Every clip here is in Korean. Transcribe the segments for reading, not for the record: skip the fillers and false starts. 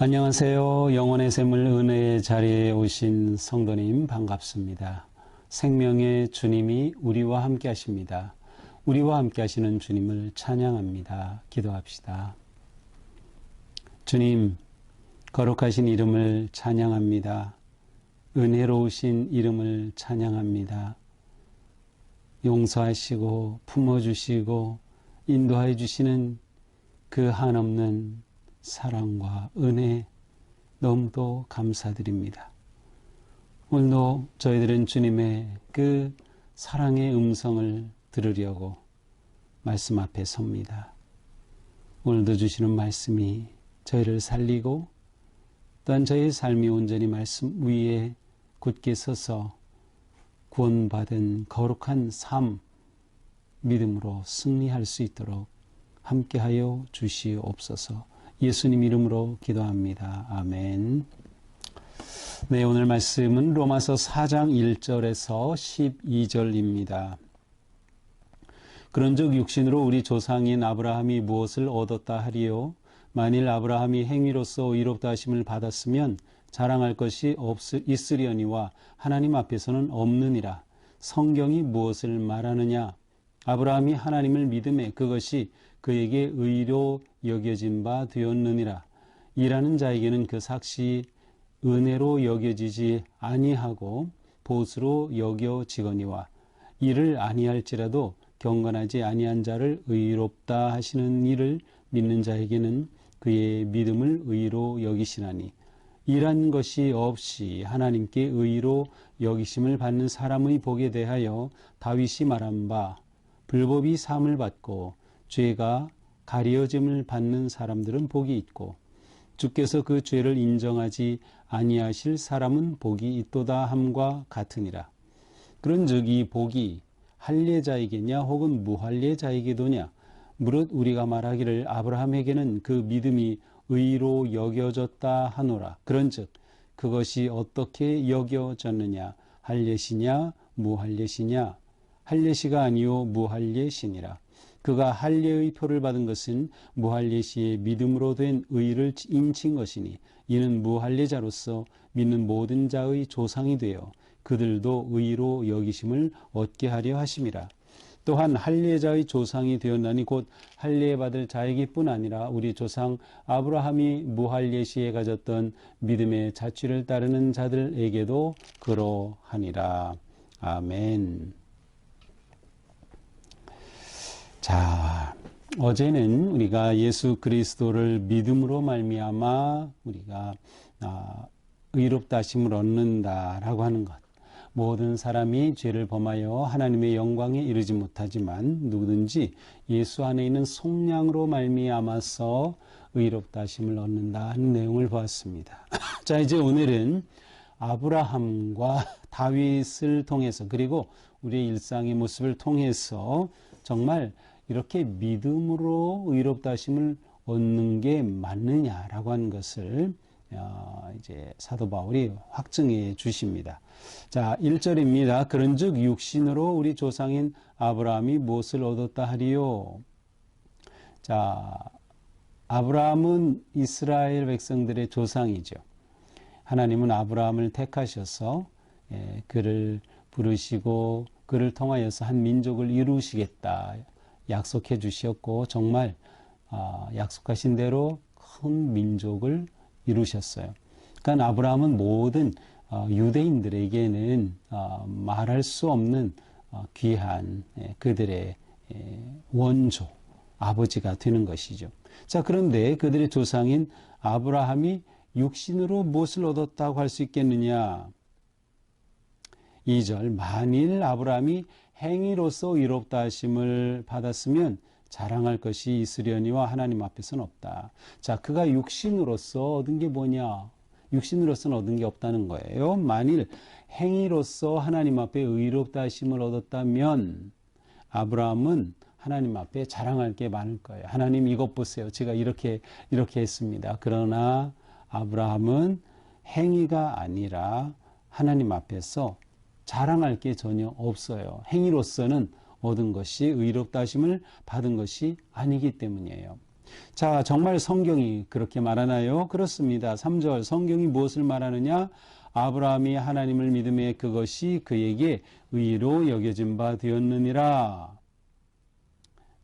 안녕하세요. 영혼의 샘물 은혜의 자리에 오신 성도님 반갑습니다. 생명의 주님이 우리와 함께 하십니다. 우리와 함께 하시는 주님을 찬양합니다. 기도합시다. 주님, 거룩하신 이름을 찬양합니다. 은혜로우신 이름을 찬양합니다. 용서하시고 품어주시고 인도해 주시는 그 한없는 사랑과 은혜 너무도 감사드립니다. 오늘도 저희들은 주님의 그 사랑의 음성을 들으려고 말씀 앞에 섭니다. 오늘도 주시는 말씀이 저희를 살리고 또한 저희의 삶이 온전히 말씀 위에 굳게 서서 구원받은 거룩한 삶, 믿음으로 승리할 수 있도록 함께하여 주시옵소서. 예수님 이름으로 기도합니다. 아멘. 네, 오늘 말씀은 로마서 4장 1절에서 12절입니다. 그런즉 육신으로 우리 조상인 아브라함이 무엇을 얻었다 하리요? 만일 아브라함이 행위로서 의롭다 하심을 받았으면 자랑할 것이 있으려니와 하나님 앞에서는 없느니라. 성경이 무엇을 말하느냐? 아브라함이 하나님을 믿음에 그것이 그에게 의로 여겨진 바 되었느니라. 일하는 자에게는 그 삭시 은혜로 여겨지지 아니하고 보수로 여겨지거니와 이를 아니할지라도 경건하지 아니한 자를 의롭다 하시는 이를 믿는 자에게는 그의 믿음을 의로 여기시나니 일한 것이 없이 하나님께 의로 여기심을 받는 사람의 복에 대하여 다윗이 말한 바 불법이 사함을 받고 죄가 가려짐을 받는 사람들은 복이 있고 주께서 그 죄를 인정하지 아니하실 사람은 복이 있도다 함과 같으니라. 그런즉 이 복이 할례자에게냐 혹은 무할례자에게도냐? 무릇 우리가 말하기를 아브라함에게는 그 믿음이 의로 여겨졌다 하노라. 그런즉 그것이 어떻게 여겨졌느냐? 할례시냐 무할례시냐? 할례시가 아니요 무할례시니라. 그가 할례의 표를 받은 것은 무할례시의 믿음으로 된 의를 인친 것이니 이는 무할례자로서 믿는 모든 자의 조상이 되어 그들도 의로 여기심을 얻게 하려 하심이라. 또한 할례자의 조상이 되었나니 곧 할례 받을 자에게뿐 아니라 우리 조상 아브라함이 무할례시에 가졌던 믿음의 자취를 따르는 자들에게도 그러하니라. 아멘. 자, 어제는 우리가 예수 그리스도를 믿음으로 말미암아 우리가 의롭다 하심을 얻는다라고 하는 것. 모든 사람이 죄를 범하여 하나님의 영광에 이르지 못하지만 누구든지 예수 안에 있는 속량으로 말미암아서 의롭다 하심을 얻는다 하는 내용을 보았습니다. 자, 이제 오늘은 아브라함과 다윗을 통해서 그리고 우리의 일상의 모습을 통해서 정말 이렇게 믿음으로 의롭다 하심을 얻는 게 맞느냐라고 하는 것을 이제 사도 바울이 확증해 주십니다. 자, 1절입니다. 그런즉 육신으로 우리 조상인 아브라함이 무엇을 얻었다 하리요? 자, 아브라함은 이스라엘 백성들의 조상이죠. 하나님은 아브라함을 택하셔서 그를 부르시고 그를 통하여서 한 민족을 이루시겠다 약속해 주셨고 정말 약속하신 대로 큰 민족을 이루셨어요. 그러니까 아브라함은 모든 유대인들에게는 말할 수 없는 귀한 그들의 원조, 아버지가 되는 것이죠. 자, 그런데 그들의 조상인 아브라함이 육신으로 무엇을 얻었다고 할 수 있겠느냐? 2절, 만일 아브라함이 행위로서 의롭다 하심을 받았으면 자랑할 것이 있으려니와 하나님 앞에서는 없다. 자, 그가 육신으로서 얻은 게 뭐냐? 육신으로서는 얻은 게 없다는 거예요. 만일 행위로서 하나님 앞에 의롭다 하심을 얻었다면 아브라함은 하나님 앞에 자랑할 게 많을 거예요. 하나님 이것 보세요. 제가 이렇게 했습니다. 그러나 아브라함은 행위가 아니라 하나님 앞에서 자랑할 게 전혀 없어요. 행위로서는 얻은 것이 의롭다 하심을 받은 것이 아니기 때문이에요. 자, 정말 성경이 그렇게 말하나요? 그렇습니다. 3절 성경이 무엇을 말하느냐? 아브라함이 하나님을 믿음에 그것이 그에게 의로 여겨진 바 되었느니라.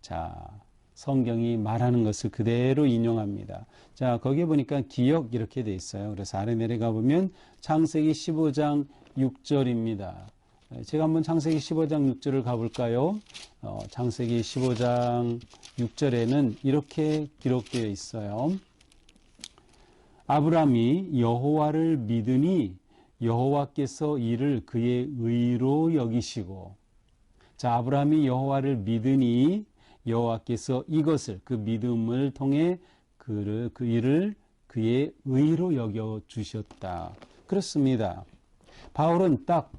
자, 성경이 말하는 것을 그대로 인용합니다. 자, 거기에 보니까 기역 이렇게 돼 있어요. 그래서 아래 내려가 보면 창세기 15장 6절입니다. 제가 한번 창세기 15장 6절을 가볼까요? 창세기 15장 6절에는 이렇게 기록되어 있어요. 아브라함이 여호와를 믿으니 여호와께서 이를 그의 의로 여기시고. 자, 아브라함이 여호와를 믿으니 여호와께서 이것을, 그 믿음을 통해 그 일을 그의 의로 여겨 주셨다. 그렇습니다. 바울은 딱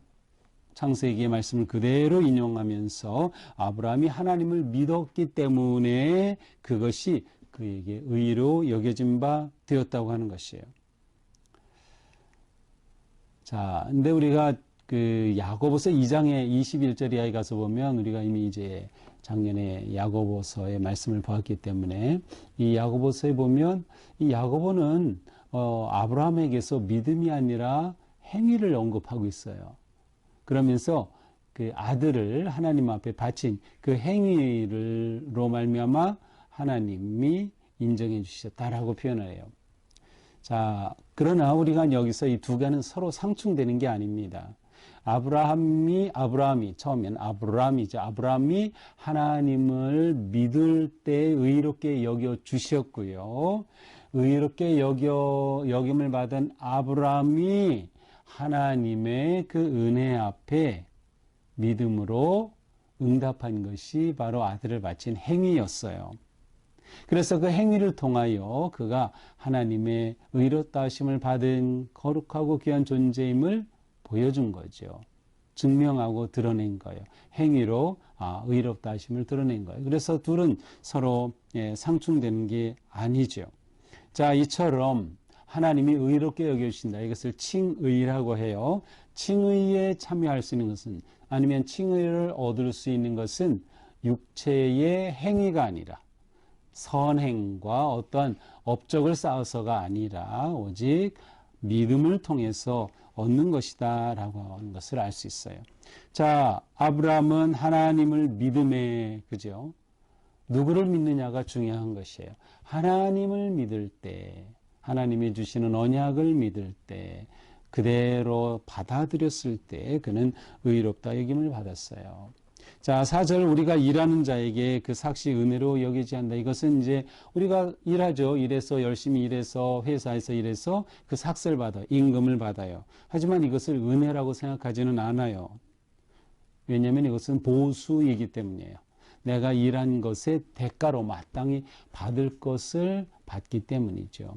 창세기의 말씀을 그대로 인용하면서 아브라함이 하나님을 믿었기 때문에 그것이 그에게 의로 여겨진 바 되었다고 하는 것이에요. 자, 근데 우리가 그 야고보서 2장의 21절 이하에 가서 보면 우리가 이미 이제 작년에 야고보서의 말씀을 보았기 때문에 이 야고보서에 보면 이 야고보는 아브라함에게서 믿음이 아니라 행위를 언급하고 있어요. 그러면서 그 아들을 하나님 앞에 바친 그 행위로 말미암아 하나님이 인정해 주셨다라고 표현을 해요. 자, 그러나 우리가 여기서 이 두 개는 서로 상충되는 게 아닙니다. 아브라함이 처음엔 아브라함이 하나님을 믿을 때 의롭게 여겨 주셨고요. 의롭게 여김을 받은 아브라함이 하나님의 그 은혜 앞에 믿음으로 응답한 것이 바로 아들을 바친 행위였어요. 그래서 그 행위를 통하여 그가 하나님의 의롭다 하심을 받은 거룩하고 귀한 존재임을 보여준 거죠. 증명하고 드러낸 거예요. 행위로 의롭다 하심을 드러낸 거예요. 그래서 둘은 서로 상충되는 게 아니죠. 자, 이처럼 하나님이 의롭게 여겨주신다. 이것을 칭의라고 해요. 칭의에 참여할 수 있는 것은, 아니면 칭의를 얻을 수 있는 것은 육체의 행위가 아니라 선행과 어떠한 업적을 쌓아서가 아니라 오직 믿음을 통해서 얻는 것이다 라고 하는 것을 알 수 있어요. 자, 아브라함은 하나님을 믿음에, 그죠? 누구를 믿느냐가 중요한 것이에요. 하나님을 믿을 때, 하나님이 주시는 언약을 믿을 때, 그대로 받아들였을 때 그는 의롭다 여김을 받았어요. 자, 4절 우리가 일하는 자에게 그 삭시 은혜로 여기지 않는다. 이것은 이제 우리가 일하죠. 일해서 열심히 일해서 회사에서 일해서 그 삭스를 받아요. 임금을 받아요. 하지만 이것을 은혜라고 생각하지는 않아요. 왜냐하면 이것은 보수이기 때문이에요. 내가 일한 것의 대가로 마땅히 받을 것을 받기 때문이죠.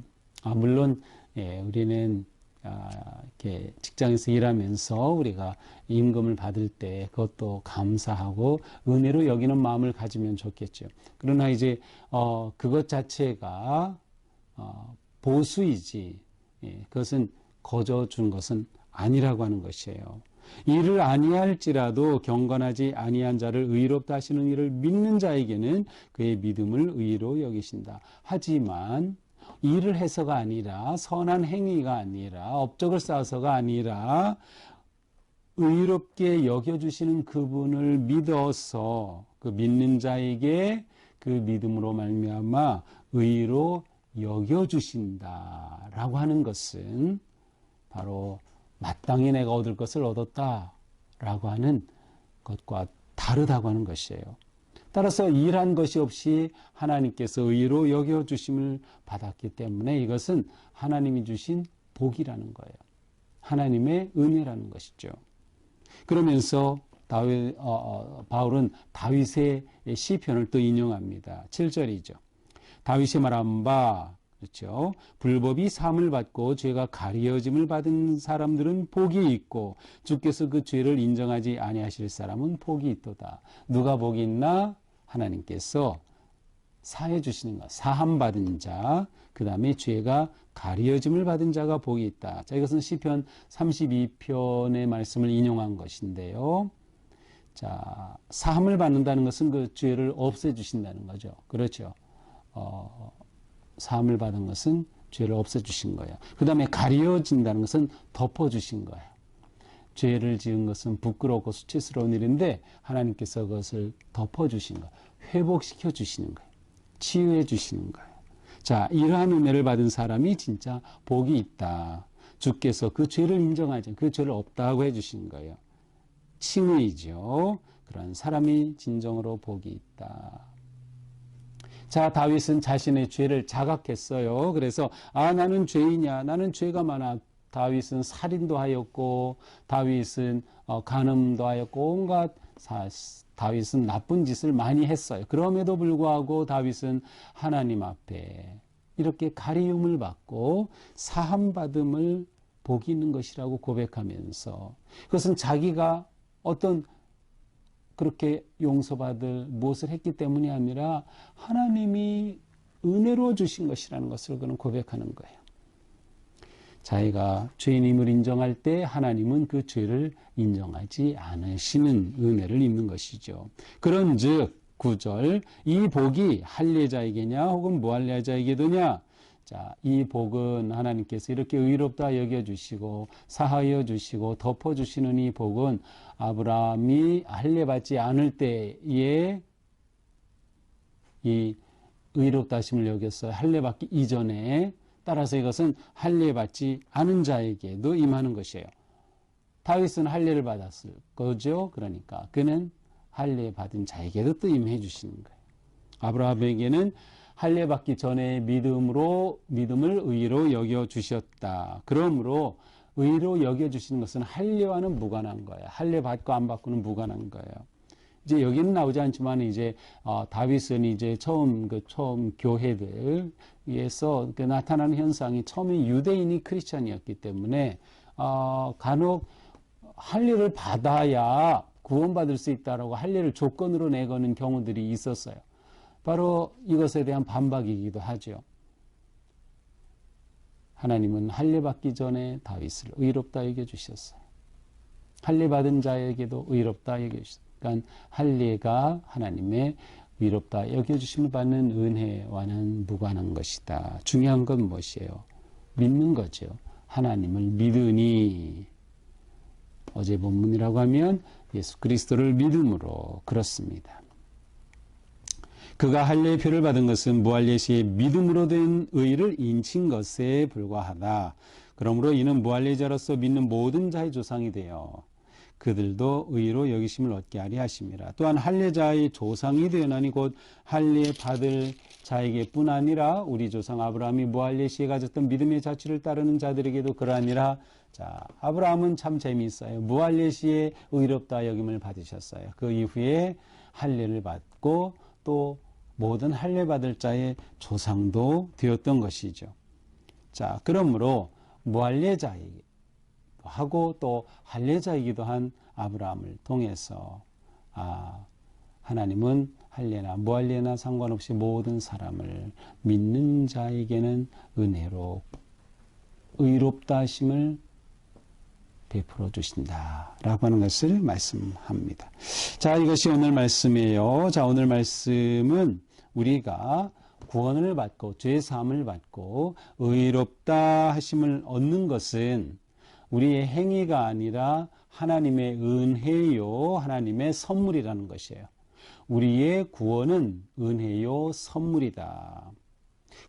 물론 우리는 이렇게 직장에서 일하면서 우리가 임금을 받을 때 그것도 감사하고 은혜로 여기는 마음을 가지면 좋겠죠. 그러나 이제 그것 자체가 보수이지 그것은 거저 준 것은 아니라고 하는 것이에요. 이를 아니할지라도 경건하지 아니한 자를 의롭다 하시는 이를 믿는 자에게는 그의 믿음을 의로 여기신다. 하지만 일을 해서가 아니라 선한 행위가 아니라 업적을 쌓아서가 아니라 의롭게 여겨주시는 그분을 믿어서 그 믿는 자에게 그 믿음으로 말미암아 의로 여겨주신다라고 하는 것은 바로 마땅히 내가 얻을 것을 얻었다라고 하는 것과 다르다고 하는 것이에요. 따라서 일한 것이 없이 하나님께서 의로 여겨주심을 받았기 때문에 이것은 하나님이 주신 복이라는 거예요. 하나님의 은혜라는 것이죠. 그러면서 바울은 다윗의 시편을 또 인용합니다. 7절이죠. 다윗이 말한 바, 그렇죠. 불법이 사함을 받고 죄가 가리어짐을 받은 사람들은 복이 있고 주께서 그 죄를 인정하지 아니하실 사람은 복이 있도다. 누가 복이 있나? 하나님께서 사해 주시는 것, 사함 받은 자, 그 다음에 죄가 가리어짐을 받은 자가 복이 있다. 자, 이것은 시편 32편의 말씀을 인용한 것인데요. 자, 사함을 받는다는 것은 그 죄를 없애주신다는 거죠. 그렇죠. 사함을 받은 것은 죄를 없애주신 거예요. 그 다음에 가려진다는 것은 덮어주신 거예요. 죄를 지은 것은 부끄럽고 수치스러운 일인데 하나님께서 그것을 덮어주신 거예요. 회복시켜 주시는 거예요. 치유해 주시는 거예요. 자, 이러한 은혜를 받은 사람이 진짜 복이 있다. 주께서 그 죄를 인정하지, 그 죄를 없다고 해주신 거예요. 칭의죠. 그런 사람이 진정으로 복이 있다. 자, 다윗은 자신의 죄를 자각했어요. 그래서 나는 죄이냐, 나는 죄가 많아. 다윗은 살인도 하였고, 다윗은 간음도 하였고, 온갖 다윗은 나쁜 짓을 많이 했어요. 그럼에도 불구하고 다윗은 하나님 앞에 이렇게 가리움을 받고 사함받음을 복이 있는 것이라고 고백하면서, 그것은 자기가 어떤 그렇게 용서받을 무엇을 했기 때문이 아니라 하나님이 은혜로 주신 것이라는 것을 그는 고백하는 거예요. 자기가 죄인임을 인정할 때 하나님은 그 죄를 인정하지 않으시는 은혜를 입는 것이죠. 그런즉 9절, 이 복이 할례자에게냐 혹은 무할례자에게도냐. 자, 이 복은 하나님께서 이렇게 의롭다 여겨주시고 사하여 주시고 덮어주시는 이 복은 아브라함이 할례받지 않을 때에 이 의롭다 하심을 여겼어요. 할례받기 이전에. 따라서 이것은 할례받지 않은 자에게도 임하는 것이에요. 다윗은 할례를 받았을 거죠. 그러니까 그는 할례받은 자에게도 또 임해 주시는 거예요. 아브라함에게는 할례받기 전에 믿음을 의로 여겨 주셨다. 그러므로 의로 여겨 주시는 것은 할례와는 무관한 거예요. 할례 받고 안 받고는 무관한 거예요. 이제 여기는 나오지 않지만 이제 다윗은 이제 처음 교회들에서 나타나는 현상이 처음에 유대인이 크리스천이었기 때문에 간혹 할례를 받아야 구원받을 수 있다라고 할례를 조건으로 내거는 경우들이 있었어요. 바로 이것에 대한 반박이기도 하죠. 하나님은 할례 받기 전에 다윗을 의롭다 여겨 주셨어요. 할례 받은 자에게도 의롭다 여겨 주셨어요. 그러니까 할례가 하나님의 의롭다 여겨주심을 받는 은혜와는 무관한 것이다. 중요한 건 무엇이에요? 믿는 거죠. 하나님을 믿으니, 어제 본문이라고 하면 예수 그리스도를 믿음으로 그렇습니다. 그가 할례의 표를 받은 것은 무할례 시에 믿음으로 된 의를 인친 것에 불과하다. 그러므로 이는 무할례자로서 믿는 모든 자의 조상이 되어 그들도 의로 여기심을 얻게 하리 하심이라. 또한 할례자의 조상이 되어나니 곧 할례 받을 자에게뿐 아니라 우리 조상 아브라함이 무할례 시에 가졌던 믿음의 자취를 따르는 자들에게도 그러하니라. 자, 아브라함은 참 재미있어요. 무할례 시에 의롭다 여김을 받으셨어요. 그 이후에 할례를 받고 또 모든 할례 받을 자의 조상도 되었던 것이죠. 자, 그러므로 무할례자에게 하고 또 할례자이기도 한 아브라함을 통해서 하나님은 할례나 무할례나 상관없이 모든 사람을 믿는 자에게는 은혜로 의롭다 하심을 베풀어 주신다라고 하는 것을 말씀합니다. 자, 이것이 오늘 말씀이에요. 자, 오늘 말씀은 우리가 구원을 받고 죄 사함을 받고 의롭다 하심을 얻는 것은 우리의 행위가 아니라 하나님의 은혜요, 하나님의 선물이라는 것이에요. 우리의 구원은 은혜요, 선물이다.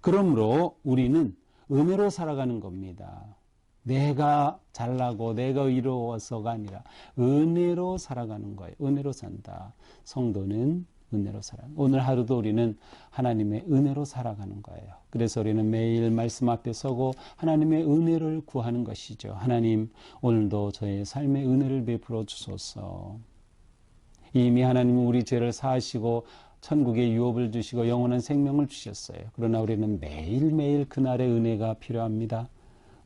그러므로 우리는 은혜로 살아가는 겁니다. 내가 잘나고 내가 의로워서가 아니라 은혜로 살아가는 거예요. 은혜로 산다. 성도는 은혜로 살아. 오늘 하루도 우리는 하나님의 은혜로 살아가는 거예요. 그래서 우리는 매일 말씀 앞에 서고 하나님의 은혜를 구하는 것이죠. 하나님, 오늘도 저의 삶의 은혜를 베풀어 주소서. 이미 하나님은 우리 죄를 사하시고 천국의 유업을 주시고 영원한 생명을 주셨어요. 그러나 우리는 매일매일 그날의 은혜가 필요합니다.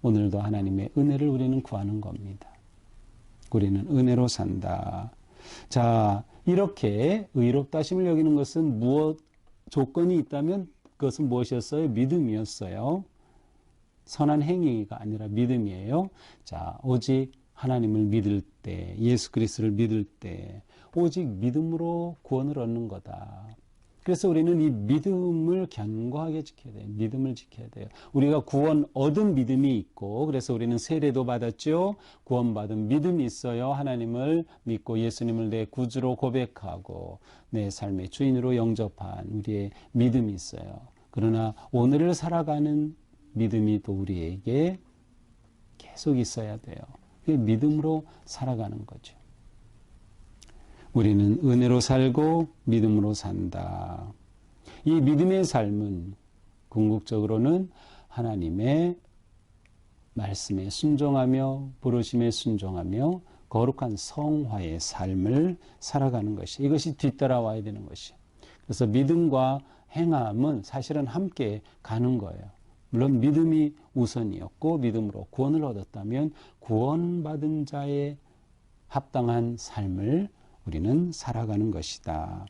오늘도 하나님의 은혜를 우리는 구하는 겁니다. 우리는 은혜로 산다. 자, 이렇게 의롭다 하심을 여기는 것은 무엇 조건이 있다면 그것은 무엇이었어요? 믿음이었어요. 선한 행위가 아니라 믿음이에요. 자, 오직 하나님을 믿을 때, 예수 그리스도를 믿을 때 오직 믿음으로 구원을 얻는 거다. 그래서 우리는 이 믿음을 견고하게 지켜야 돼요. 믿음을 지켜야 돼요. 우리가 구원 얻은 믿음이 있고, 그래서 우리는 세례도 받았죠. 구원받은 믿음이 있어요. 하나님을 믿고 예수님을 내 구주로 고백하고 내 삶의 주인으로 영접한 우리의 믿음이 있어요. 그러나 오늘을 살아가는 믿음이 또 우리에게 계속 있어야 돼요. 그게 믿음으로 살아가는 거죠. 우리는 은혜로 살고 믿음으로 산다. 이 믿음의 삶은 궁극적으로는 하나님의 말씀에 순종하며 부르심에 순종하며 거룩한 성화의 삶을 살아가는 것이, 이것이 뒤따라와야 되는 것이에요. 그래서 믿음과 행함은 사실은 함께 가는 거예요. 물론 믿음이 우선이었고 믿음으로 구원을 얻었다면 구원받은 자의 합당한 삶을 우리는 살아가는 것이다.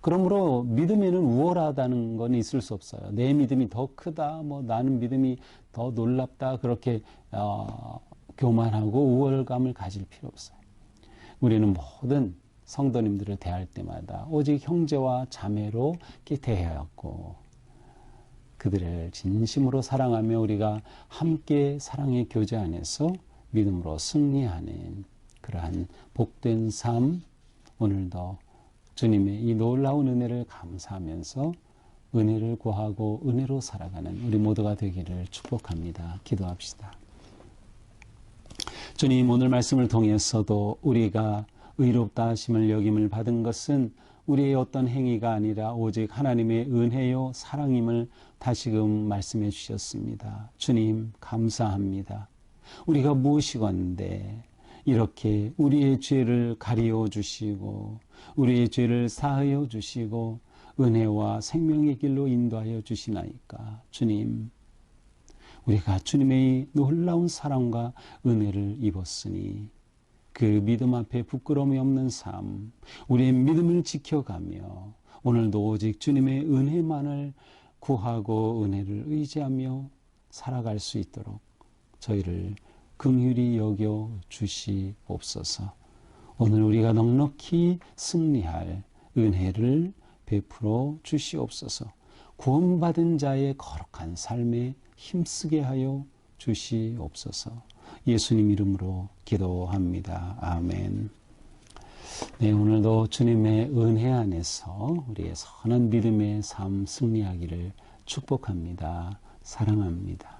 그러므로 믿음에는 우월하다는 건 있을 수 없어요. 내 믿음이 더 크다, 나는 믿음이 더 놀랍다, 그렇게 교만하고 우월감을 가질 필요 없어요. 우리는 모든 성도님들을 대할 때마다 오직 형제와 자매로 대하였고 그들을 진심으로 사랑하며 우리가 함께 사랑의 교제 안에서 믿음으로 승리하는 그러한 복된 삶, 오늘도 주님의 이 놀라운 은혜를 감사하면서 은혜를 구하고 은혜로 살아가는 우리 모두가 되기를 축복합니다. 기도합시다. 주님, 오늘 말씀을 통해서도 우리가 의롭다 하심을 여김을 받은 것은 우리의 어떤 행위가 아니라 오직 하나님의 은혜요 사랑임을 다시금 말씀해 주셨습니다. 주님, 감사합니다. 우리가 무엇이건데 이렇게 우리의 죄를 가리워 주시고 우리의 죄를 사하여 주시고 은혜와 생명의 길로 인도하여 주시나이까. 주님, 우리가 주님의 놀라운 사랑과 은혜를 입었으니 그 믿음 앞에 부끄러움이 없는 삶, 우리의 믿음을 지켜가며 오늘도 오직 주님의 은혜만을 구하고 은혜를 의지하며 살아갈 수 있도록 저희를 긍휼히 여겨 주시옵소서. 오늘 우리가 넉넉히 승리할 은혜를 베풀어 주시옵소서. 구원받은 자의 거룩한 삶에 힘쓰게 하여 주시옵소서. 예수님 이름으로 기도합니다. 아멘. 네, 오늘도 주님의 은혜 안에서 우리의 선한 믿음의 삶 승리하기를 축복합니다. 사랑합니다.